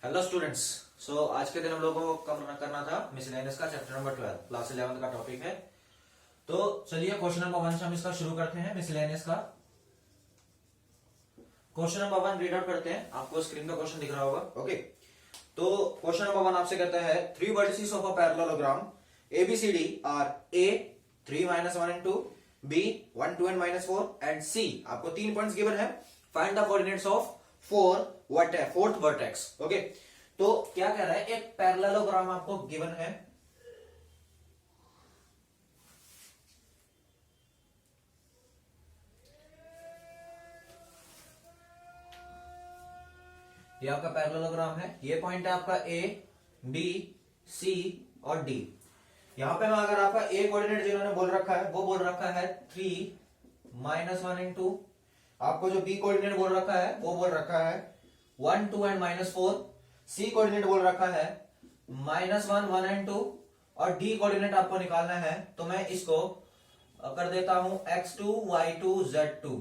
Hello students. आज के दिन हम लोगों को करना था मिसलेनियस का चैप्टर नंबर 12 क्लास 11 का टॉपिक है। तो चलिए क्वेश्चन नंबर 1 से हम इसका शुरू करते हैं मिसलेनियस का। क्वेश्चन नंबर 1 रीड आउट करते हैं। आपको स्क्रीन पे क्वेश्चन दिख रहा होगा। ओके, तो क्वेश्चन नंबर 1 आपसे कहता है 3 vertices of a parallelogram ABCD are A 3 -1 and 2, B 1 2 and -4 and C आपको 3 पॉइंट्स गिवन है। Find the coordinates of fourth vertex. Okay, तो क्या कह रहा है, एक पैरेललोग्राम आपको गिवन है। ये आपका पैरेललोग्राम है। ये पॉइंट है आपका A, B, C और D। यहां पे मैं अगर आपका A कोऑर्डिनेट जिन्होंने बोल रखा है वो बोल रखा है 3 -1 and 2। आपको जो B कोऑर्डिनेट बोल रखा है वो बोल रखा है 1 2 and -4। C कोऑर्डिनेट बोल रखा है -1 1 and 2 और D कोऑर्डिनेट आपको निकालना है। तो मैं इसको कर देता हूं x2 y2 z2।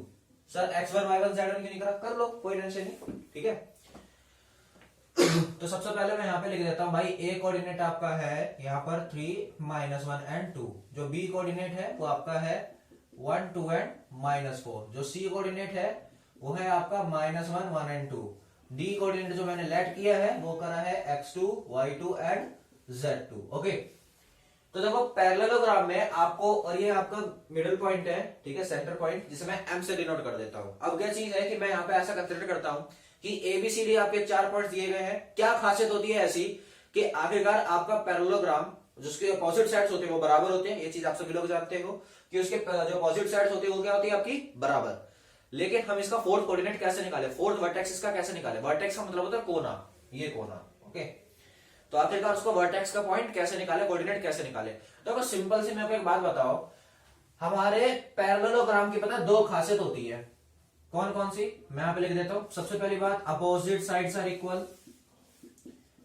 Sir x1 y1 z1 क्यों नहीं करा, कर लो, कोई टेंशन नहीं, ठीक है। तो सबसे पहले मैं यहाँ पे लिख देता हूं भाई, A कोऑर्डिनेट आपका है यहाँ पर 3 -1 and 2। जो B कोऑर्डिनेट है वो आपका है 1 2 and -4। जो C कोऑर्डिनेट है वो है आपका -1 1 and 2। D कोऑर्डिनेट जो मैंने लेट किया है वो करा है x2 y2 and z2। Okay, तो देखो पैरेललोग्राम में आपको, और ये आपका मिडिल पॉइंट है, ठीक है, सेंटर पॉइंट, जिसे मैं M से डिनोट कर देता हूं। अब क्या चीज है कि मैं यहाँ पे ऐसा कंसिडर करता हूं कि ABCD आपके 4 पॉइंट दिए गए हैं। क्या खासियत होती है ऐसी कि आखिरकार आपका पैरेललोग्राम जिसके अपोजिट साइड्स होते हैं वो बराबर होते हैं। ये चीज आप सभी लोग जानते हो कि उसके जो अपोजिट साइड्स होती है वो क्या होती है आपकी, बराबर। लेकिन हम इसका फोर्थ कोऑर्डिनेट कैसे निकाले, फोर्थ वर्टेक्स इसका कैसे निकाले। वर्टेक्स का मतलब होता है कोना, ये कोना। ओके, तो आखिरकार उसको वर्टेक्स का पॉइंट कैसे निकाले, कोऑर्डिनेट कैसे निकाले। तो सिंपल सी मेरे को एक बात बताओ, हमारे पैरेललोग्राम की पता है 2 खासियत होती है। कौन कौन सी, मैं यहां पे लिख देता हूं। सबसे पहली बात, opposite sides are equal.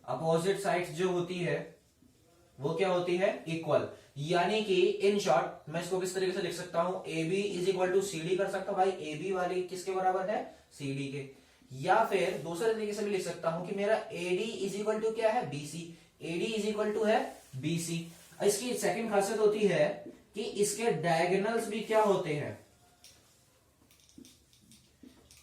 Opposite sides जो होती है वो क्या होती है, इक्वल। यानी कि इन शॉर्ट मैं इसको किस तरीके से लिख सकता हूं, AB is equal to CD कर सकता हूं। भाई AB वाली किसके बराबर है, CD के। या फिर दूसरे तरीके से भी लिख सकता हूं कि मेरा AD इज इक्वल टू क्या है, BC। AD is equal to है BC। इसकी सेकंड खासियत होती है कि इसके डायगोनल्स भी क्या होते हैं,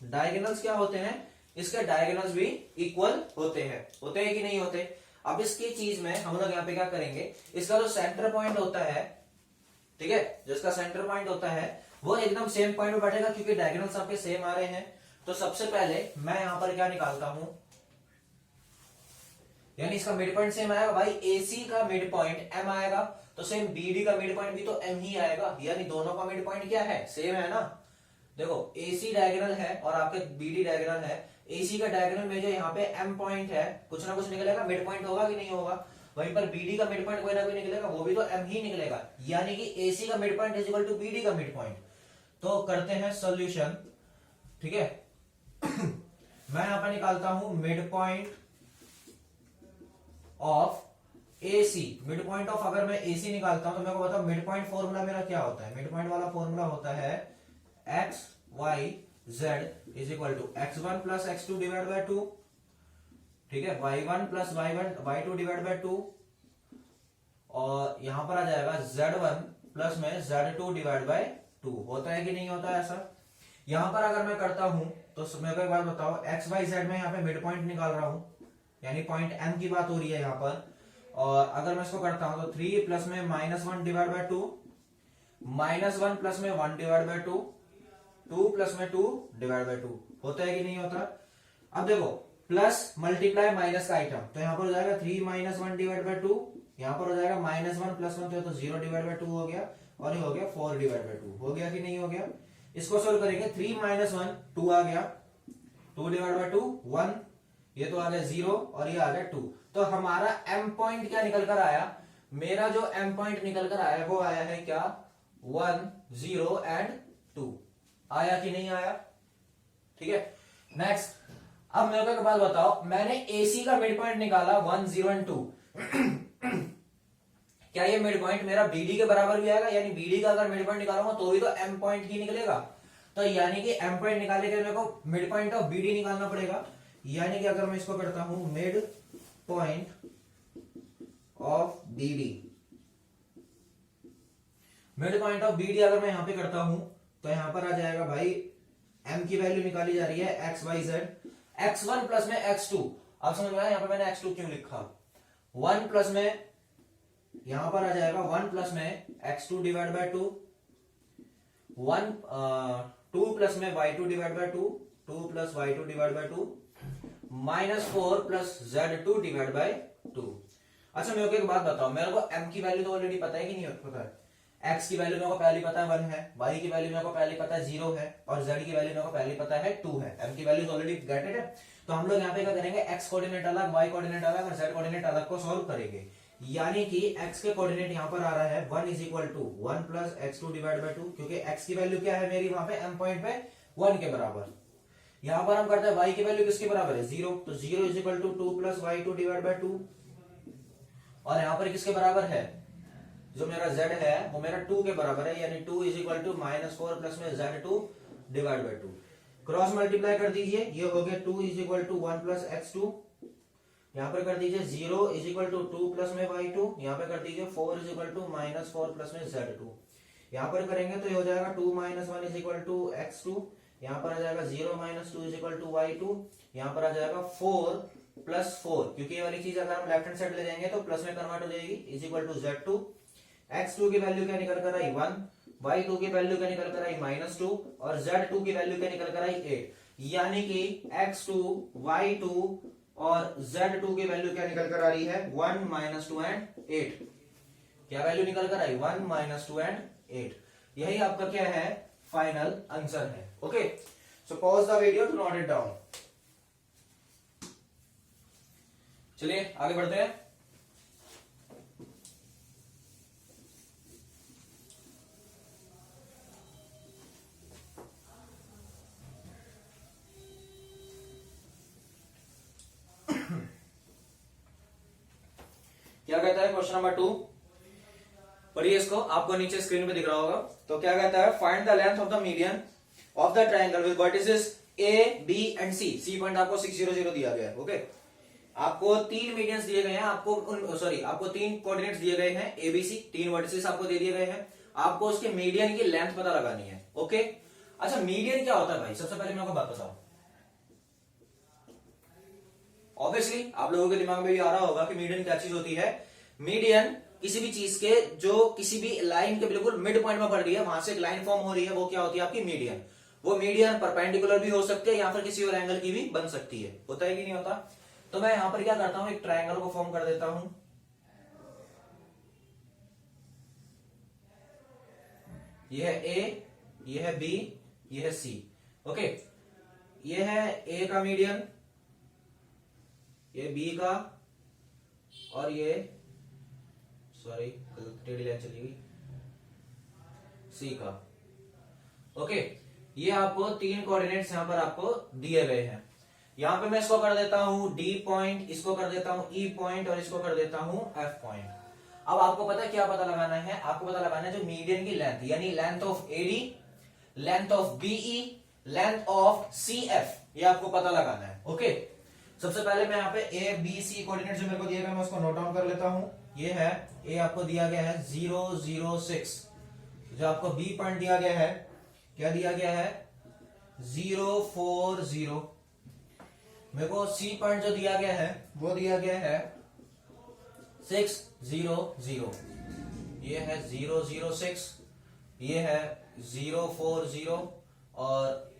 डायगोनल्स क्या होते हैं, इसके डायगोनल्स भी इक्वल होते हैं। होते हैं कि नहीं होते। अब इसकी चीज में हम लोग यहाँ पे क्या करेंगे, इसका जो सेंटर पॉइंट होता है, ठीक है, जो इसका सेंटर पॉइंट होता है वो एकदम सेम पॉइंट पे बैठेगा क्योंकि डायगोनल्स आपके सेम आ रहे हैं। तो सबसे पहले मैं यहां पर क्या निकालता हूं, यानी इसका मिड पॉइंट सेम आएगा। भाई AC का मिड पॉइंट M आएगा तो सेम BD का मिड पॉइंट भी तो M ही आएगा। यानी दोनों का मिड पॉइंट क्या है, सेम है ना। देखो AC डायगोनल है और आपके BD डायगोनल है। AC का डायगोनल में जो यहाँ पे M पॉइंट है, कुछ ना कुछ निकलेगा, मिड पॉइंट होगा कि नहीं होगा। वहीं पर BD का मिड पॉइंट कोई ना कोई निकलेगा, वो भी तो M ही निकलेगा। यानी कि AC का mid point is equal to BD का मिड पॉइंट। तो करते हैं सॉल्यूशन, ठीक है। मैं यहां पर निकालता हूं mid point of AC। Mid point of, अगर मैं AC निकालता हूं तो मेरे को बताओ मिड पॉइंट फॉर्मूला मेरा क्या होता है। मिड पॉइंट वाला फॉर्मूला होता है x y z is equal to x1 plus x2 divide by 2, ठीक है, y1 plus y2 divide by 2, और यहां पर आ जाएगा z1 प्लस में z2 डिवाइड बाय 2। होता है कि नहीं होता है ऐसा। यहां पर अगर मैं करता हूं तो मेरे को एक बात बताओ, x y z में यहाँ पे मिड पॉइंट निकाल रहा हूं, यानी पॉइंट M की बात हो रही है यहाँ पर। और अगर मैं इसको करता हूं तो 3 प्लस में -1 डिवाइड बाय 2, -1 प्लस में 1 डिवाइड बाय 2, 2 प्लस में 2 डिवाइड बाय 2। होता है कि नहीं होता। अब देखो प्लस मल्टीप्लाई माइनस का आइटम, तो यहां पर हो जाएगा 3 -1 डिवाइड बाय 2, यहां पर हो जाएगा -1 प्लस 1 तो 0 डिवाइड बाय 2 हो गया, और ये हो गया 4 डिवाइड बाय 2। हो गया कि नहीं हो गया। इसको सोल्व करेंगे, 3 -1 2 आ गया, 2 डिवाइड बाय 2 1, ये तो आ गया 0 और ये आ गया 2। तो हमारा M पॉइंट क्या निकल कर आया, मेरा जो M पॉइंट निकल कर आया वो आया है क्या, 1 0 एंड 2। आया कि नहीं आया, ठीक है। नेक्स्ट, अब मेरे को एक बात बताओ, मैंने AC का मिड पॉइंट निकाला 1 0 एंड 2। क्या ये मिड पॉइंट मेरा BD के बराबर भी आएगा, यानी BD का अगर मिड पॉइंट निकालूंगा तो भी तो M पॉइंट ही निकलेगा। तो यानी कि M पॉइंट निकालने के लिए मेरे को मिड पॉइंट ऑफ BD निकालना पड़ेगा। यानी कि अगर मैं इसको करता हूं mid point of BD, mid point of BD अगर मैं यहां पे करता हूं तो यहां पर आ जाएगा भाई m की वैल्यू निकाली जा रही है XYZ, x1 प्लस में x2। अब समझ में आया यहां पर मैंने x2 क्यों लिखा। 1 प्लस में यहां पर आ जाएगा 1 प्लस में x2 डिवाइड बाय 2, 2 प्लस में y2 divide by 2, 2 plus y2 divide by 2, -4 plus z2 divide by 2। अच्छा मेरे को एक बात बताओ, मेरे को m की वैल्यू तो ऑलरेडी पता है कि नहीं पता है। x की वैल्यू मेरे को पहले पता है 1 है, y की वैल्यू मेरे को पहले पता है 0 है, और z की वैल्यू मेरे को पहले पता है 2 है। m की वैल्यू ऑलरेडी गेट इट है। तो हम लोग यहाँ पे क्या करेंगे, x कोऑर्डिनेट अलग, y कोऑर्डिनेट अलग और z कोऑर्डिनेट अलग को सॉल्व करेंगे। यानी कि x के कोऑर्डिनेट यहाँ पर आ रहा है 1 is equal to 1 plus x2 divide by 2, क्योंकि x की वैल्यू क्या है मेरी वहां पे m पॉइंट पे 1 के बराबर। यहां पर हम करते हैं y की वैल्यू किसके बराबर है 0, तो 0 is equal to 2 plus y2 divide by 2, और यहां पर किसके बराबर है, जो मेरा z है वो मेरा 2 के बराबर है, यानी 2 इज इक्वल टू -4 प्लस में z2 divide by 2। Cross multiply कर दीजिए, ये हो गया 2 is equal to 1 plus x2, यहां पर कर दीजिए 0 इज इक्वल टू 2 प्लस में y2, यहां पर कर दीजिए 4 इज इक्वल टू -4 प्लस में z2। यहां पर करेंगे तो ये हो जाएगा 2 - 1 इज इक्वल टू x2, यहां पर आ जाएगा 0 - 2 इज इक्वल टू y2, यहां पर आ जाएगा 4 प्लस 4, क्योंकि ये वाली चीज अगर हम लेफ्ट हैंड साइड ले जाएंगे तो प्लस में कन्वर्ट हो जाएगी, is equal to z2। x2 की वैल्यू क्या निकल कर आई 1, y2 की वैल्यू क्या निकल कर आई -2, और z2 की वैल्यू क्या निकल कर आई 8। यानी कि x2, y2 और z2 की वैल्यू क्या निकल कर आ रही है 1 - 2 एंड 8। क्या वैल्यू निकल कर आई 1 - 2 एंड 8। यही आपका क्या है फाइनल आंसर है। Okay, so pause the video to note it down. चलिए आगे बढ़ते हैं। क्या कहता है क्वेश्चन नंबर 2, पढ़िए इसको, आपको नीचे स्क्रीन पे दिख रहा होगा। तो क्या कहता है, find the length of the median of the triangle with vertices A, B and C। C point आपको 6 0 0 दिया गया है। ओके, आपको 3 मीडियंस दिए गए हैं, आपको आपको 3 कोऑर्डिनेट्स दिए गए हैं A, B, C, 3 वर्टिसेस आपको दे दिए गए हैं। आपको उसके मीडियन की लेंथ पता लगानी है। ओके, अच्छा मीडियन क्या होता है भाई, सबसे पहले मैं आपको बात बताऊं। ऑब्वियसली आप लोगों के दिमाग में भी आ रहा होगा कि मीडियन क्या चीज होती है। मीडियन किसी भी चीज के जो किसी भी लाइन के बिल्कुल मिड पॉइंट में पड़ रही है, वहां से एक लाइन फॉर्म हो रही है, वो क्या होती है आपकी मीडियन। वो मीडियन परपेंडिकुलर भी हो सकती है या फिर किसी और एंगल की भी बन सकती है। होता है कि नहीं होता। तो मैं यहां पर क्या करता हूं, एक ट्रायंगल को फॉर्म कर देता हूं। ये है A, ये है B, ये है C। ओके, ये है A का मीडियन, ये B का, और ये सॉरी टेढ़ी लाइन चली गई C का। ओके, ये आपको 3 कोऑर्डिनेट्स यहां पर आपको दिए गए हैं। यहां पे मैं इसको कर देता हूं D पॉइंट, इसको कर देता हूं E पॉइंट, और इसको कर देता हूं F पॉइंट। अब आपको पता है क्या पता लगाना है, आपको पता लगाना है जो मीडियन की लेंथ, यानी length of AD, length of BE, length of CF, ये आपको पता लगाना है। ओके, सबसे पहले मैं यहाँ पे A, B, C कोऑर्डिनेट जो मेरे को दिए गए मैं उसको नोट डाउन कर लेता हूं। ये है A, आपको दिया गया है 0 0 6। जो आपको B पॉइंट दिया गया है, क्या दिया गया है 0 4 0। मेरे को C पॉइंट जो दिया गया है वो दिया गया है 6 0 0। ये है 0 0 6, ये है 0 4 0 और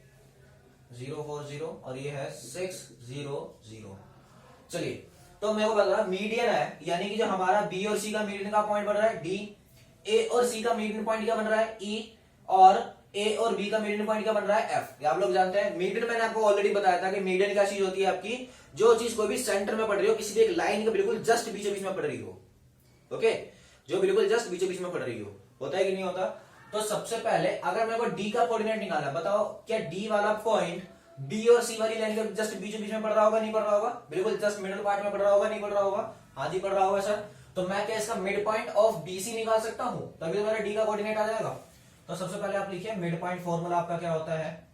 0 4 0, और ये है 6 0 0। चलिए, तो मेरे को पता मीडियन है, यानी कि जो हमारा B और C का मीडियन का पॉइंट बन रहा है D, A और C का मीडियन पॉइंट क्या बन रहा है E, और A और B का मीडियन पॉइंट क्या बन रहा है F। ये आप लोग जानते हैं। मीडियन मैंने आपको ऑलरेडी बताया था कि मीडियन क्या चीज होती है आपकी, जो चीज कोई भी सेंटर में पड़ रही हो, किसी भी एक लाइन के बिल्कुल जस्ट बीचों बीच में पड़ रही हो। ओके, जो बिल्कुल जस्ट बीचों बीच में पड़ रही हो। होता है कि नहीं होता। तो सबसे पहले अगर मेरे को D का कोऑर्डिनेट निकालना, बताओ क्या D वाला पॉइंट B और C वाली लाइन के जस्ट बीचों बीच में पड़ रहा होगा, नहीं पड़ रहा होगा, बिल्कुल जस्ट मिडिल पार्ट में पड़ रहा होगा, नहीं पड़ रहा होगा, हाँ जी पड़ रहा होगा सर। तो मैं क्या इसका मिड पॉइंट ऑफ BC निकाल सकता हूं, तभी तो मेरा D का कोऑर्डिनेट आ जाएगा। तो सबसे पहले आप लिखिए मिड पॉइंट फॉर्मूला आपका क्या होता है,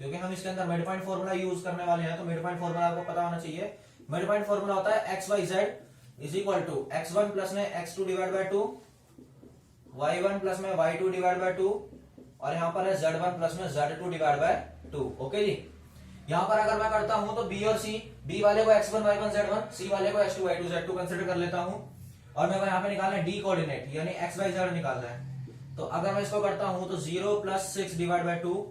क्योंकि हम इसके अंदर मिड पॉइंट फॉर्मूला यूज करने वाले हैं, तो मिड पॉइंट फॉर्मूला आपको पता होना चाहिए। मिड पॉइंट फॉर्मूला होता है x y z is equal to x1 plus में x2 divide by 2, y1 plus में y2 डिवाइड बाय 2, और यहाँ पर है z1 प्लस में z2 डिवाइड बाय 2। ओके जी। यहाँ पर अगर मैं करता हूं तो b और c, b वाले को x1 y1 z1, c वाले को x2 y2 z2 कंसिडर कर लेता हूं, और मेरे को यहाँ पे निकालना है d कोऑर्डिनेट यानी x y z निकालना है। तो अगर मैं इसको करता हूं तो 0 प्लस 6 डिवाइड बाय 2,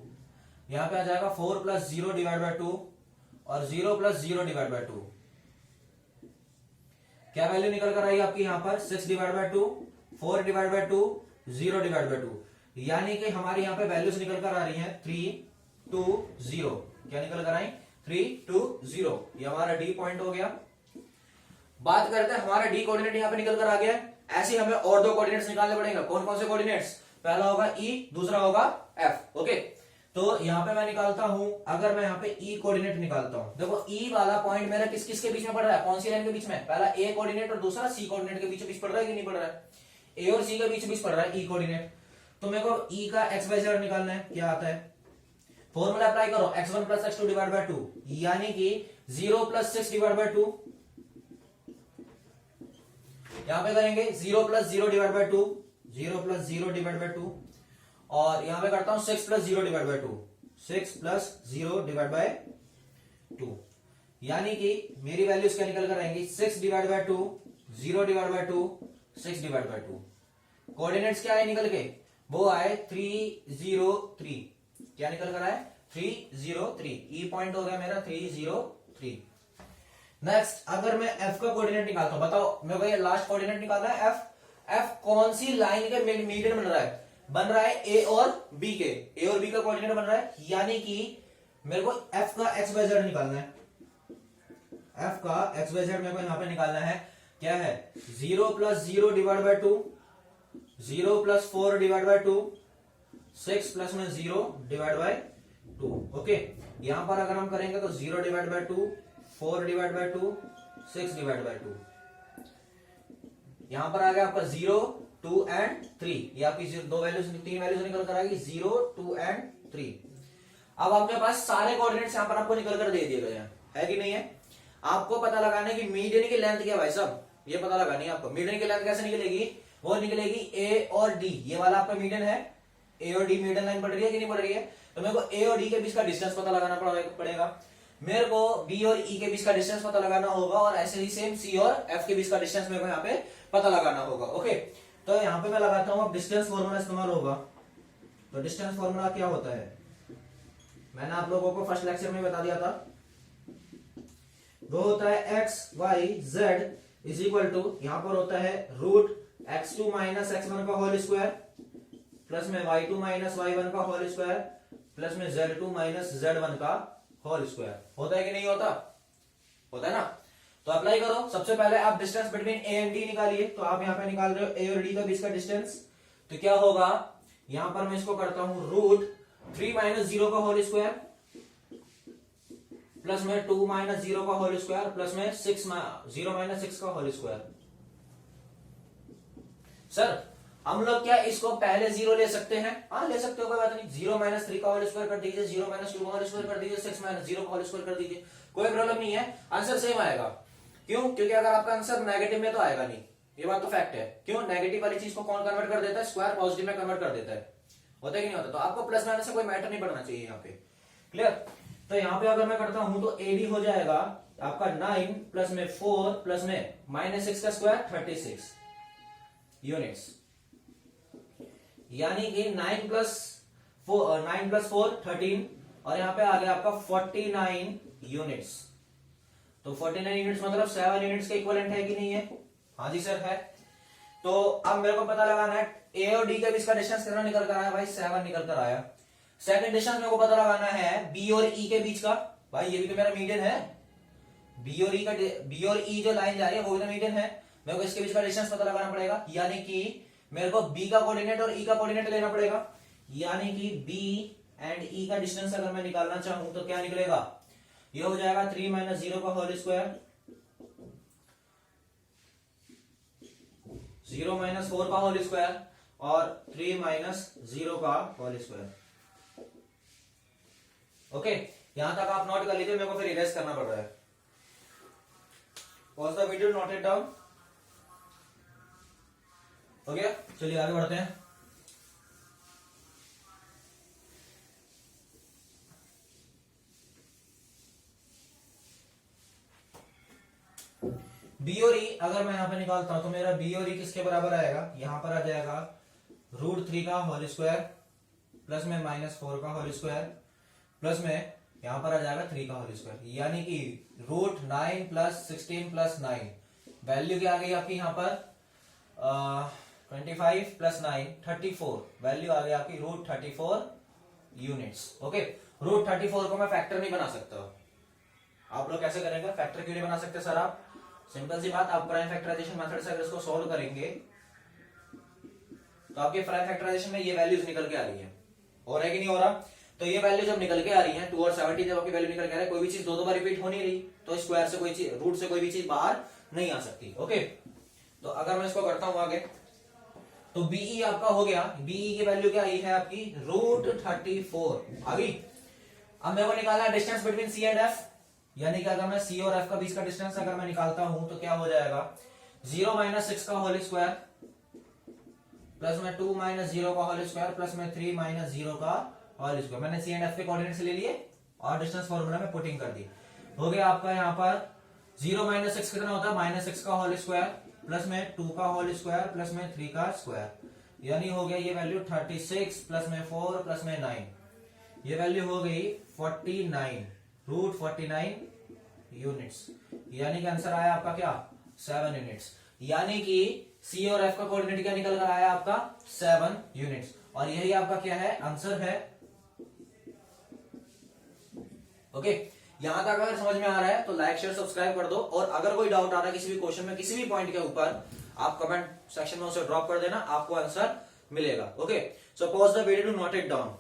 यहाँ पे आ जाएगा 4 प्लस 0 डिवाइड बाय 2 और 0 प्लस 0 डिवाइड बाय 2। क्या वैल्यू निकल कर आई आपकी यहाँ पर 6 divide by 2, 4 divide by 2, 0 divide by 2, यानी कि हमारी यहाँ पे वैल्यूज निकल कर आ रही हैं 3 2 0। क्या निकल कर आई 3 2 0। ये हमारा डी पॉइंट हो गया। बात करते हैं हमारा डी कोऑर्डिनेट यहाँ पे निकल कर आ गया। ऐसे हमें और दो कोऑर्डिनेट्स निकालने पड़ेंगे। कौन कौन से कोऑर्डिनेट्स? पहला होगा ई, दूसरा होगा एफ। ओके, तो यहाँ पे मैं निकालता हूं, अगर मैं यहाँ पे ई कोऑर्डिनेट निकालता हूं, देखो ई वाला पॉइंट मेरा किस किस के बीच में पड़ रहा है, कौन सी लाइन के बीच में? पहला ए कोऑर्डिनेट और दूसरा सी कोऑर्डिनेट के बीच पड़ रहा है कि नहीं पड़ रहा है? ए और सी के बीच पड़ रहा है ई कोऑर्डिनेट। तो मेरे को ई का एक्स वाई जेड निकालना है। क्या आता है? फॉर्मूला अप्लाई करो, x1 plus x2 divide by 2, यानी कि 0 प्लस 6 डिवाइड बाय 2। यहां पे करेंगे 0 plus 0 divide by 2, 0 plus 0 divide by 2, और यहां पे करता हूं 6 plus 0 divide by 2, 6 plus 0 divide by 2, यानी कि मेरी वैल्यूज क्या निकल कर आएंगी 6 divide by 2, 0 divide by 2, 6 divide by 2। Coordinates क्या आए निकल के? वो आए 3 0 3। क्या निकल कर आए 3 0 3। ई पॉइंट हो गया मेरा 3 0 3। नेक्स्ट, अगर मैं एफ का कोऑर्डिनेट निकालता हूं, बताओ मेरे को ये लास्ट कोऑर्डिनेट निकालना है एफ। एफ कौन सी लाइन के मीडियन बन रहा है? बन रहा है ए और बी के। ए और बी का कोऑर्डिनेट बन रहा है, यानी कि मेरे को एफ का एक्स वाई जेड निकालना है। एफ का एक्स वाई जेड मेरे को यहां पे निकालना है। क्या है? 0 plus 0 divide by 2, 0 plus 4 divide by 2, 6 plus में 0 डिवाइड बाय 2। ओके, यहां पर अगर हम करेंगे तो 0 divide by 2, 4 divide by 2, 6 divide by 2। यहां पर आ गया आपका 0 2 एंड 3। ये आपकी दो वैल्यूज, तीन वैल्यूज निकल कर आएगी 0 2 एंड 3। अब आपके पास सारे कोऑर्डिनेट्स यहां पर आपको निकल कर दे दिए गए हैं, है कि नहीं है? आपको पता लगाना की मीडियन की लेंथ क्या भाई साहब, ये पता लगानी है आपको। मीडियन की लेंथ कैसे निकलेगी? वो निकलेगी ए और डी। ये वाला आपका मीडियन है, ए और डी मीडियन लाइन पड़ रही है कि नहीं पड़ रही है? तो मेरे को ए और डी के बीच का डिस्टेंस पता लगाना पड़ेगा। मेरे को बी और ई के बीच का डिस्टेंस पता लगाना होगा, और ऐसे ही सेम सी और एफ के बीच का डिस्टेंस मेरे को यहाँ पे पता लगाना होगा। ओके, तो यहाँ पे मैं लगाता हूँ, अब डिस्टेंस फॉर्मूला इस्तेमाल होगा। तो डिस्टेंस फॉर्मूला क्या होता है? मैंने आप लोगों को फर्स्ट लेक्चर में बता दिया था। वो होता है x y z is equal to, यहां पर होता है रूट x2 माइनस x1 का होल स्क्वायर प्लस में y2 माइनस y1 का होल स्क्वायर प्लस में z2 माइनस z1 का होल स्क्वायर। होता है कि नहीं होता? होता है ना? तो अप्लाई करो। सबसे पहले आप distance between A and D निकालिए। तो आप यहां पे निकाल रहे हो ए और डी का बीच का डिस्टेंस, तो क्या होगा? यहां पर मैं इसको करता हूं रूट 3 माइनस 0 का होल स्क्वायर प्लस में 2 माइनस 0 का होल स्क्वायर प्लस में 0 माइनस 6 का होल स्क्वायर। सर हम लोग क्या इसको पहले 0 ले सकते हैं? हाँ ले सकते हो, कोई बात नहीं। 0 माइनस 3 का होल स्क्वायर कर दीजिए, 0 माइनस 2 का होल स्क्वायर कर दीजिए, 6 माइनस 0 का होल स्क्वायर कर दीजिए, कोई प्रॉब्लम नहीं है। आंसर सेम आएगा। क्यों? क्योंकि अगर आपका आंसर नेगेटिव में तो आएगा नहीं, ये बात तो फैक्ट है। क्यों? नेगेटिव वाली चीज को कौन कन्वर्ट कर देता है? स्क्वायर पॉजिटिव में कन्वर्ट कर देता है। होता है कि नहीं होता? तो आपको प्लस माइनस से कोई मैटर नहीं पड़ना चाहिए यहाँ पे। क्लियर? तो यहाँ पे अगर मैं करता हूं तो एडी हो जाएगा आपका 9 प्लस में 4 प्लस में माइनस 6 का स्क्वायर 36 यूनिट्स, यानी कि 9 प्लस 4 13, और यहां पे आ गया आपका 49 यूनिट्स। तो 49 यूनिट्स मतलब 7 यूनिट्स के इक्विवेलेंट है कि नहीं है? हाँ जी सर है। तो अब मेरे को पता लगाना है ए और डी के बीच का डिस्टेंस कितना निकल कर आया भाई? 7 निकल कर आया। सेकंड डिस्टेंस मेरे को पता लगाना है बी और ई के बीच का। भाई ये भी तो मेरा मीडियन है। बी और ई जो लाइन जा रही है वो भी तो मीडियन है। मेरे को इसके बीच का डिस्टेंस पता लगाना पड़ेगा, यानी कि मेरे को बी का कोऑर्डिनेट और ई का कोऑर्डिनेट लेना पड़ेगा। यानी कि बी एंड ई का डिस्टेंस अगर मैं निकालना चाहूं तो क्या निकलेगा? ये हो जाएगा 3 माइनस 0 का होल स्क्वायर, 0 माइनस 4 का होल स्क्वायर और 3 माइनस 0 का होल स्क्वायर। ओके, यहां तक आप नोट कर लीजिए, मेरे को फिर इरेज करना पड़ रहा है। Pause the video, note it down. हो गया, चलिए आगे बढ़ते हैं। बी और ई अगर मैं यहां पे निकालता हूं तो मेरा बी और ई किसके बराबर आएगा, यहां पर आ जाएगा √3 का होल स्क्वायर प्लस में -4 का होल स्क्वायर प्लस में यहां पर आ जाएगा 3 का होल स्क्वायर, यानी कि √9 + 16 + 9 वैल्यू क्या आ गई आपकी यहां पर 25 + 9 34, वैल्यू आ गई आपकी √34 यूनिट्स। ओके, √34 को मैं फैक्टर नहीं बना सकता। आप लोग कैसे करेंगे, फैक्टर क्यों नहीं बना सकते सर आप? सिंपल सी बात, आप प्राइम फैक्टराइजेशन मेथड से अगर इसको सॉल्व करेंगे तो आपके प्राइम फैक्टराइजेशन में ये वैल्यूज निकल के आ रही है, हो रहा है कि नहीं हो रहा? तो ये वैल्यू जब निकल के आ रही है 2 और 70 जब आपकी वैल्यू निकल के आ रही है, कोई भी चीज दो बार रिपीट हो नहीं रही, तो स्क्वायर से कोई चीज, रूट से कोई भी चीज बाहर नहीं आ सकती। ओके, तो अगर मैं इसको करता हूं आगे, तो बीई आपका हो गया, बीई की वैल्यू क्या आई है आपकी √34 आ गई। अब मेरे को निकालना है distance between C and F, यानी कि अगर मैं सी और एफ का बीच का डिस्टेंस अगर मैं निकालता हूं तो क्या हो जाएगा 0 - 6 का होल स्क्वायर प्लस में 2 - 0 का होल स्क्वायर प्लस में 3 - 0 का होल स्क्वायर। मैंने सी एंड एफ के कोऑर्डिनेट्स ले लिए और डिस्टेंस फॉर्मूला में पुटिंग कर दी। हो गया आपका यहाँ पर 0 - 6 कितना होता है -6 का होल स्क्वायर प्लस में 2 का होल स्क्वायर प्लस में 3 का स्क्वायर, यानी हो गया ये वैल्यू 36 प्लस में 4 प्लस में 9, ये वैल्यू हो गई 49 √49 यूनिट्स, यानी कि आंसर आया आपका क्या 7 यूनिट्स, यानी कि सी और एफ का कोऑर्डिनेट क्या निकल कर आया आपका 7 यूनिट्स, और यही आपका क्या है आंसर है। ओके, यहां तक अगर समझ में आ रहा है तो लाइक शेयर सब्सक्राइब कर दो, और अगर कोई डाउट आ रहा है किसी भी क्वेश्चन में किसी भी पॉइंट के ऊपर, आप कमेंट सेक्शन में उसे ड्रॉप कर देना, आपको आंसर मिलेगा। Okay, so pause the video to note it down.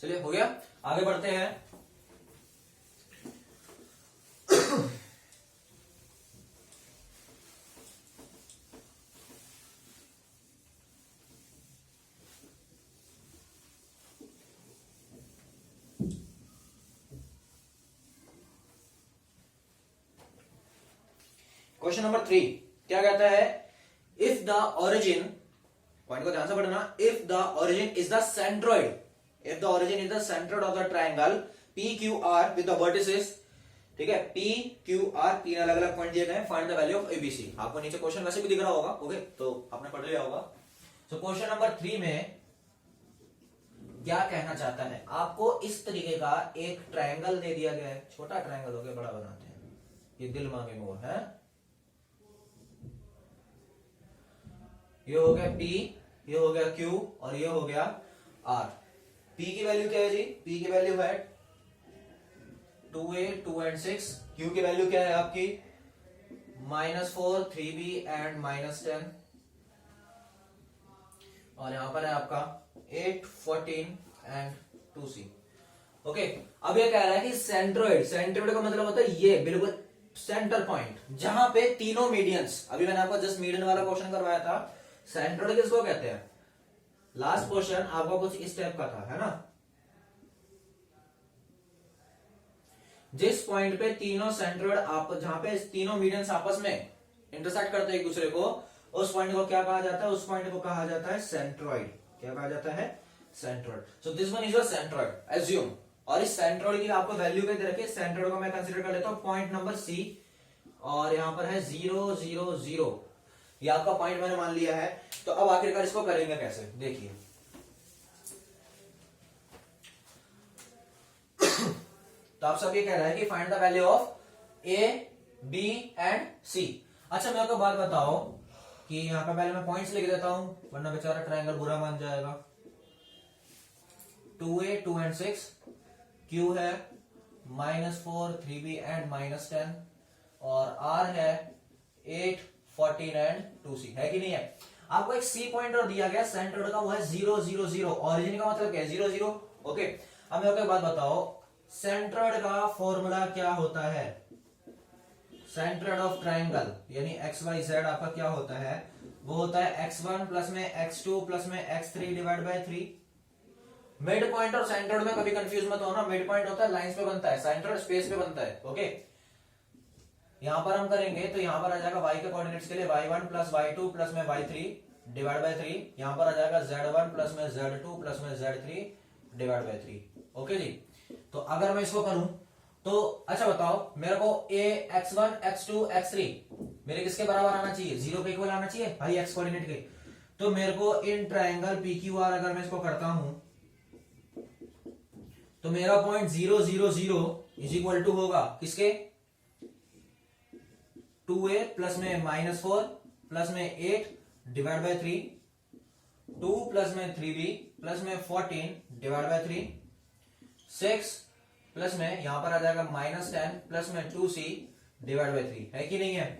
चलिए हो गया, आगे बढ़ते हैं। क्वेश्चन नंबर 3 क्या कहता है, इफ द ओरिजिन, पॉइंट को ध्यान से पढ़ना, if the origin is the centroid, if the origin is the centroid of the triangle PQR with the vertices, ठीक है, PQR तीन अलग अलग पॉइंट दिए गए, find the value of ABC। आपको नीचे क्वेश्चन वैसे भी दिख रहा होगा, ओके, तो आपने पढ़ लिया होगा। तो क्वेश्चन नंबर 3 में क्या कहना चाहता है, आपको इस तरीके का एक ट्रायंगल दे दिया गया है, छोटा ट्रायंगल हो गया, बड़ा बनाते हैं, ये दिल मांगे मोर है, ये हो गया P, ये हो गया Q और ये हो गया R। P की वैल्यू क्या है जी, P की वैल्यू है 2a 2 and 6, Q की वैल्यू क्या है आपकी -4 3b and -10, और यहां पर है आपका 8 14 and 2c। ओके, अब ये कह रहा है कि सेंट्रोइड, सेंट्रोइड का मतलब होता है ये बिल्कुल सेंटर पॉइंट जहां पे तीनों मीडियंस, अभी मैंने आपको जस्ट मीडियन वाला क्वेश्चन करवाया था, सेंट्रोइड किसको कहते हैं, लास्ट क्वेश्चन आपका कुछ इस टाइप का था, है ना, जिस पॉइंट पे तीनों सेंट्रोइड आप, जहां पे तीनों मीडियंस आपस में इंटरसेक्ट करते हैं एक दूसरे को, उस पॉइंट को क्या कहा जाता है, उस पॉइंट को कहा जाता है सेंट्रोइड। क्या कहा जाता है, centroid. So this one is your centroid, assume, और इस सेंट्रोइड की आपको वैल्यू पे दे रखी है, सेंट्रोइड को मैं कंसीडर कर लेता हूं पॉइंट नंबर C, और यहां पर है 0 0 0, ये आपका पॉइंट मैंने मान लिया है। तो अब आखिरकार इसको करेंगे कैसे, देखिए तो आप सब ये कह रहा है कि find the value of A, B and C। अच्छा मेरे को बात बताओ कि यहां पर पहले मैं पॉइंट्स लिख देता हूं, वरना बेचारा ट्रायंगल बुरा मान जाएगा। 2a 2 and 6, Q है -4 3b एंड -10, और R है 8 14 एंड 2c, है कि नहीं है। आपको एक C पॉइंटर दिया गया सेंट्रोइड का, वो है 0 0 0, ओरिजिन का मतलब क्या है 0 0। ओके, अब मेरे को एक बात बताओ, सेंट्रोइड का फॉर्मूला क्या होता है, सेंट्रोइड ऑफ ट्राइंगल यानी एक्स वाई जेड आपका क्या होता है, वो होता है x1 प्लस में x2 प्लस में x3 divide by 3। Mid point और सेंट्रोइड में कभी कंफ्यूज मत होना, मिड पॉइंट होता है लाइंस पे बनता है, सेंट्रोइड स्पेस पे बनता है। ओके, यहां पर हम करेंगे तो यहां पर आ जाएगा y के कोऑर्डिनेट्स के लिए y1 प्लस y2 प्लस में y3 डिवाइड बाय 3, यहां पर आ जाएगा z1 प्लस में z2 प्लस में z3 डिवाइड बाय 3। ओके जी, तो अगर मैं इसको करूं तो अच्छा बताओ मेरे को a x1 x2 x3 मेरे किसके बराबर आना चाहिए, 0 के इक्वल आना चाहिए भाई x कोऑर्डिनेट के। तो मेरे को इन ट्राइंगल PQR अगर मैं इसको करता हूं तो मेरा पॉइंट 0 0 0 इज इक्वल टू होगा किसके, 2a प्लस में -4 प्लस में 8 डिवाइड बाय 3, 2 प्लस में 3b प्लस में 14 डिवाइड बाय 3, 6 प्लस में यहां पर आ जाएगा -10 प्लस में 2c डिवाइड बाय 3, है कि नहीं है।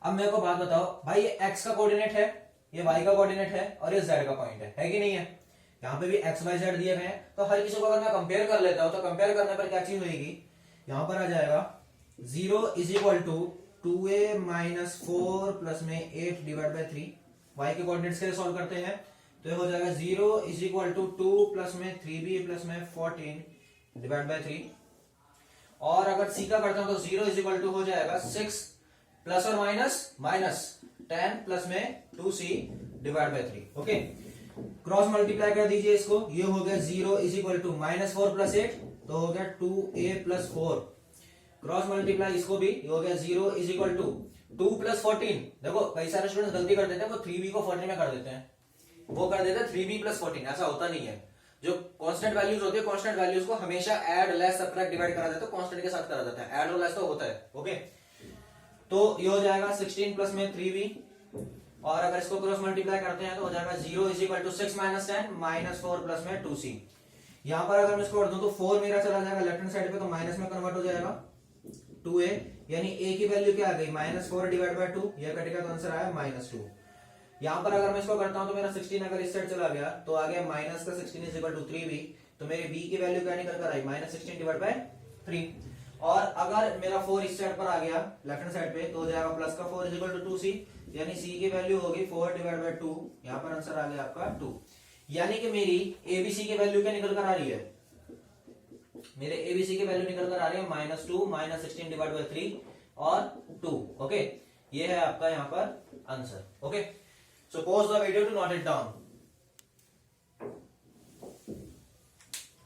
अब मेरे को बात बताओ भाई, ये x का कोऑर्डिनेट है, ये y का कोऑर्डिनेट है और ये z का पॉइंट है कि नहीं है। यहाँ पे भी x y z दिए गए हैं, तो हर किसी को अगर मैं कंपेयर कर लेता हूं तो कंपेयर करने पर क्या चीज होगी, यहां पर आ जाएगा 0 is equal to 2a minus 4 plus में 8 डिवाइड बाय 3। y के कोऑर्डिनेट्स के लिए सॉल्व करते हैं तो ये हो जाएगा 0 इज इक्वल टू 2 प्लस में 3b प्लस में 14 डिवाइड बाय 3। और अगर c का करता हूं तो 0 इज इक्वल टू हो जाएगा 6 प्लस और माइनस 10 प्लस में 2c divide by 3। Okay, cross multiply कर दीजिए इसको, ये हो गया 0 इज इक्वल टू -4 प्लस 8 तो हो गया 2a प्लस 4। क्रॉस मल्टीप्लाई इसको भी, ये हो गया 0 इज इक्वल टू 2 प्लस 14। देखो कई सारे स्टूडेंट्स गलती कर देते हैं, वो 3b को 14 में कर देते हैं, वो कर देते हैं 3b प्लस 14, ऐसा होता नहीं है। जो कांस्टेंट वैल्यूज होती है, कांस्टेंट वैल्यूज को हमेशा ऐड लेस सबट्रैक्ट डिवाइड करा जाता है, कांस्टेंट के साथ करा जाता है, ऐड और लेस तो होता है। ओके, तो ये हो जाएगा 16 प्लस में 3b, और अगर इसको क्रॉस मल्टीप्लाई करते हैं तो हो जाएगा 0 is equal to 6 minus 10 -4 plus में 2c। यहां पर अगर मैं इसको कर दूं तो 4 मेरा चला जाएगा लेफ्ट हैंड साइड पे, तो माइनस में कन्वर्ट हो जाएगा 2a, यानी a की वैल्यू क्या आ गई -4 डिवाइड बाय 2, यह कटेगा तो आंसर आया -2। यहां पर अगर मैं इसको करता हूं तो मेरा 16 अगर इस साइड चला गया तो आ गया माइनस का 16 इज इक्वल टू 3b, तो मेरे b की वैल्यू क्या निकल कर आई -16 डिवाइड बाय 3। और अगर मेरा 4 इस साइड पर आ गया लेफ्ट हैंड साइड पे तो हो जाएगा प्लस का 4 इज इक्वल टू 2c, यानी c की वैल्यू होगी 4 डिवाइड बाय 2, यहां पर आंसर आ गया आपका 2। यानी कि मेरी abc की वैल्यू क्या निकल कर आ रही है, मेरे abc की वैल्यू निकल कर आ रही है -2 -16 डिवाइड बाय 3 और 2। ओके, ये है आपका यहां पर answer. Okay, so pause the video to note it down.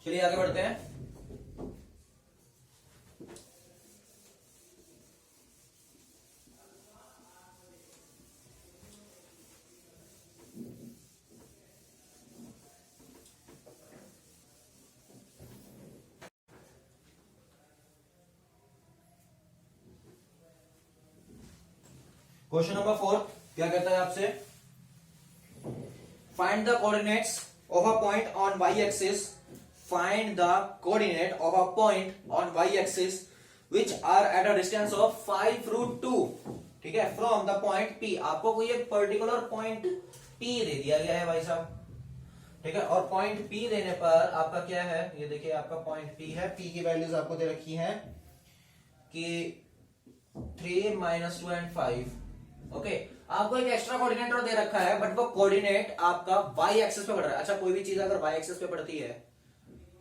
चलिए आगे बढ़ते हैं। क्वेश्चन नंबर 4 क्या कहता है आपसे, find the coordinates of a point on y axis, find the coordinate of a point on y axis which are at a distance of 5√2, ठीक है, फ्रॉम द पॉइंट P। आपको कोई एक पर्टिकुलर पॉइंट P दे दिया गया है भाई साहब, ठीक है, और पॉइंट P देने पर आपका क्या है, ये देखिए आपका पॉइंट P है, P की वैल्यूज आपको दे रखी है कि 3 -2 and 5। ओके, आपको एक एक्स्ट्रा कोऑर्डिनेट और दे रखा है, बट वो कोऑर्डिनेट आपका y एक्सिस पे पड़ रहा है। अच्छा, कोई भी चीज अगर y एक्सिस पे पड़ती है,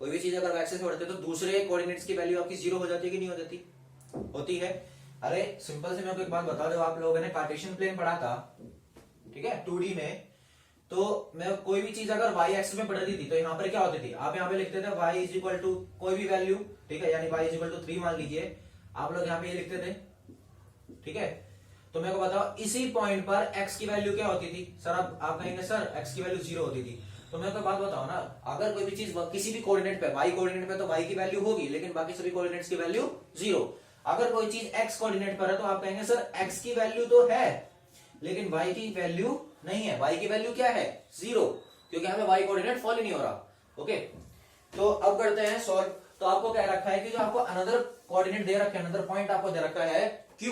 कोई भी चीज अगर y एक्सिस पे पड़ती है तो दूसरे कोऑर्डिनेट्स की वैल्यू आपकी 0 हो जाती है कि नहीं हो जाती, होती है। अरे सिंपल से मैं आपको एक बात बता दूं, आप लोगों ने कार्टेशियन प्लेन पढ़ा था, ठीक है, 2D में, तो मैं कोई भी चीज अगर y एक्सिस में पड़ती थी तो यहाँ पर क्या होती थी, आप यहाँ पे लिखते थे y इज इक्वल टू कोई भी वैल्यू, ठीक है, यानी y इज इक्वल टू 3 मान लीजिए, आप लोग यहाँ पे ये लिखते थे, ठीक है। तो मेरे को बताओ इसी पॉइंट पर x की वैल्यू क्या होती थी, सर आप कहेंगे सर x की वैल्यू 0 होती थी। तो मेरे को बात बताओ ना, अगर कोई भी चीज किसी भी कोऑर्डिनेट पे, y कोऑर्डिनेट पे तो y की वैल्यू होगी, लेकिन बाकी सभी कोऑर्डिनेट्स की वैल्यू 0। अगर कोई चीज x कोऑर्डिनेट पर है तो आप कहेंगे सर x की वैल्यू तो है लेकिन y की वैल्यू नहीं है, y की वैल्यू क्या है 0, क्योंकि हमें y कोऑर्डिनेट फॉलो ही नहीं हो रहा। ओके, तो अब करते हैं सॉल्व। तो आपको क्या रखा है कि जो आपको अनदर कोऑर्डिनेट दे रखा है, अनदर पॉइंट आपको दे रखा है q,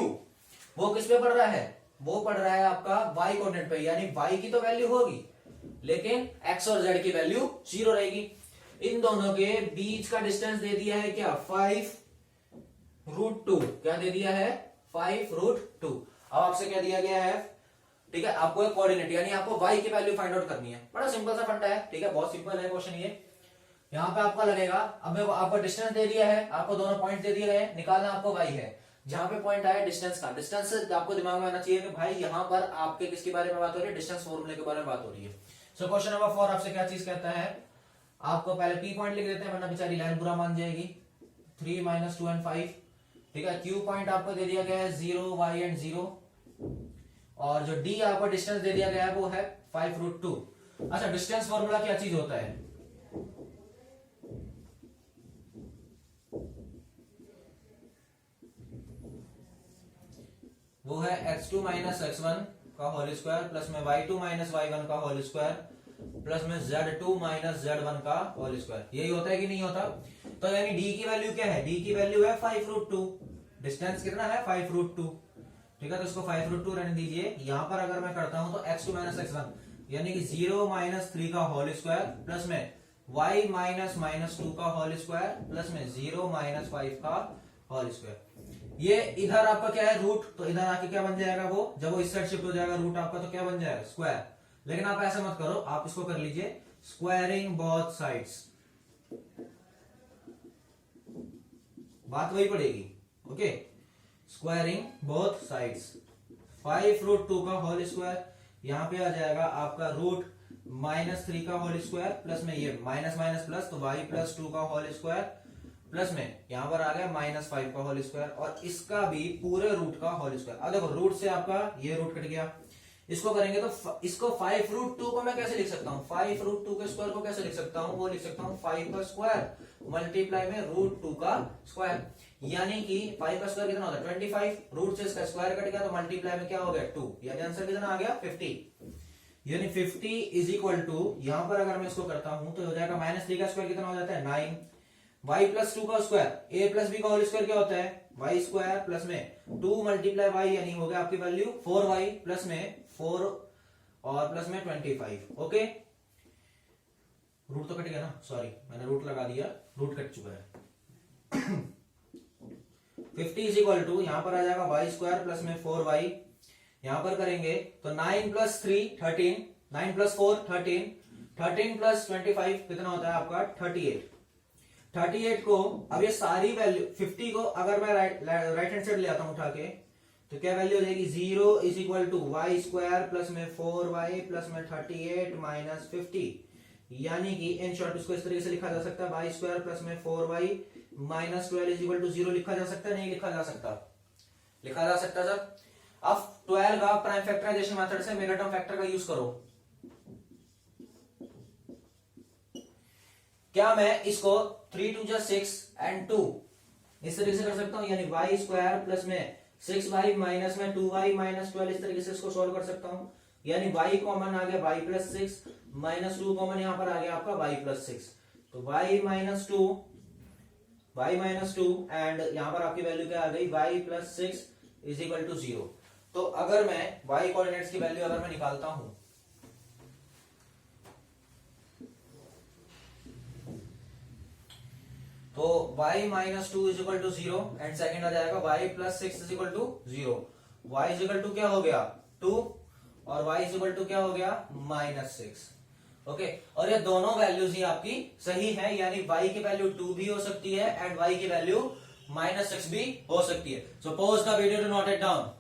वो किस पे पड़ रहा है, वो पड़ रहा है आपका y कोऑर्डिनेट पे, यानी y की तो वैल्यू होगी लेकिन x और z की वैल्यू 0 रहेगी। इन दोनों के बीच का डिस्टेंस दे दिया है क्या 5√2, क्या दे दिया है 5√2। अब आपसे क्या दिया गया है, ठीक है, आपको एक कोऑर्डिनेट यानी आपको y की वैल्यू फाइंड आउट करनी है। बड़ा सिंपल सा फंडा है, ठीक है, बहुत सिंपल है क्वेश्चन ये। यहाँ पे आपका लगेगा, अब मेरे को आपको डिस्टेंस दे दिया है, आपको दोनों पॉइंट दे दिए गए, निकालना आपको y है। जहां पे पॉइंट आया डिस्टेंस का, डिस्टेंस आपको दिमाग में आना चाहिए कि भाई यहाँ पर आपके किसके बारे में बात हो रही है, डिस्टेंस फॉर्मूले के बारे में बात हो रही है। सो क्वेश्चन नंबर 4 आपसे क्या चीज कहता है, आपको पहले P पॉइंट लिख देते हैं वरना बेचारी लाइन बुरा मान जाएगी। 3 - 2 and 5, ठीक है। Q पॉइंट आपको दे दिया गया है 0, y and 0, और जो D आपको डिस्टेंस दे दिया गया है वो है 5√2। अच्छा, डिस्टेंस फॉर्मूला क्या चीज होता है, वो है x2 - x1 का होल स्क्वायर प्लस में y2 - y1 का होल स्क्वायर प्लस में z2 - z1 का होल स्क्वायर। यही होता है कि नहीं होता। तो यानी d की वैल्यू क्या है, d की वैल्यू है 5√2, डिस्टेंस कितना है 5√2, ठीक है। तो इसको 5√2 रहने दीजिए। यहां पर अगर मैं करता हूं तो x2 - x1 यानी कि 0 - 3 का होल स्क्वायर प्लस में y -2 का होल स्क्वायर प्लस में 0 - 5 का होल स्क्वायर। ये इधर आपका क्या है रूट, तो इधर आके क्या बन जाएगा वो, जब वो इस साइड शिफ्ट हो जाएगा रूट आपका तो क्या बन जाएगा स्क्वायर। लेकिन आप ऐसा मत करो, आप इसको कर लीजिए स्क्वायरिंग बोथ साइड्स, बात वही पड़ेगी। ओके, स्क्वायरिंग बोथ साइड्स, 5√2 का होल स्क्वायर, यहां पे आ जाएगा आपका रूट -3 का होल स्क्वायर प्लस में ये माइनस माइनस प्लस तो y + 2 का होल स्क्वायर प्लस में यहां पर आ गया -5 का होल स्क्वायर और इसका भी पूरे रूट का होल स्क्वायर। अब देखो रूट से आपका ये रूट कट गया, इसको करेंगे तो इसको 5√2 को मैं कैसे लिख सकता हूं, 5√2 के स्क्वायर को कैसे लिख सकता हूं, वो लिख सकता हूं 5 का स्क्वायर मल्टीप्लाई में √2 का स्क्वायर, यानी कि 5 का स्क्वायर कितना होता है 25, रूट से इसका स्क्वायर कट गया तो मल्टीप्लाई में क्या हो गया 2, यानी आंसर कितना आ गया 50। यानी 50 इज इक्वल टू, यहां पर अगर मैं इसको करता हूं तो हो जाएगा -3 का स्क्वायर कितना हो जाता है 9, y + 2 का स्क्वायर, a + b का होल स्क्वायर क्या होता है y स्क्वायर प्लस में 2 × y यानी हो गया आपकी वैल्यू 4y प्लस में 4 और प्लस में 25। ओके, रूट तो कट गया ना, सॉरी मैंने रूट लगा दिया, रूट कट चुका है। 50 इज इक्वल टू, यहां पर आ जाएगा y स्क्वायर प्लस में 4y, यहां पर करेंगे तो 9 + 3 13, 9 + 4 13, 13 + 25 कितना होता है आपका 38। 38 को अब ये सारी वैल्यू 50 को अगर मैं राइट हैंड साइड ले आता हूं उठा के तो क्या वैल्यू हो जाएगी 0 is equal to y square plus में 4y प्लस में 38 माइनस 50, यानी कि इन शॉर्ट इसको इस तरीके से लिखा जा सकता है y स्क्वायर प्लस में 4y minus 12 is equal to 0 लिखा जा सकता है, नहीं लिखा जा सकता, लिखा जा सकता सर। अब 12 का प्राइम फैक्टराइजेशन मेथड से मेगाटर्म फैक्टर का यूज करो। क्या मैं इसको 3 × 2 = 6 and 2 इस तरीके से कर सकता हूं, यानी y स्क्वायर प्लस में 6y माइनस में 2y माइनस 12 इस तरीके से इसको सॉल्व कर सकता हूं, यानी y कॉमन आ गया y + 6 माइनस 2 कॉमन यहां पर आ गया आपका y + 6, तो y - 2 एंड यहां पर आपकी वैल्यू क्या आ गई y + 6 इज इक्वल टू 0। तो अगर मैं y कोऑर्डिनेट्स की वैल्यू अगर मैं निकालता हूं तो y - 2 is equal to 0 and second आ जाएगा y + 6 is equal to 0, y is equal to क्या हो गया 2 और y इज इक्वल टू क्या हो गया -6। ओके, और ये दोनों वैल्यूज ही आपकी सही है, यानी y की वैल्यू 2 भी हो सकती है एंड y की वैल्यू -6 भी हो सकती है। So pause the video to note it down.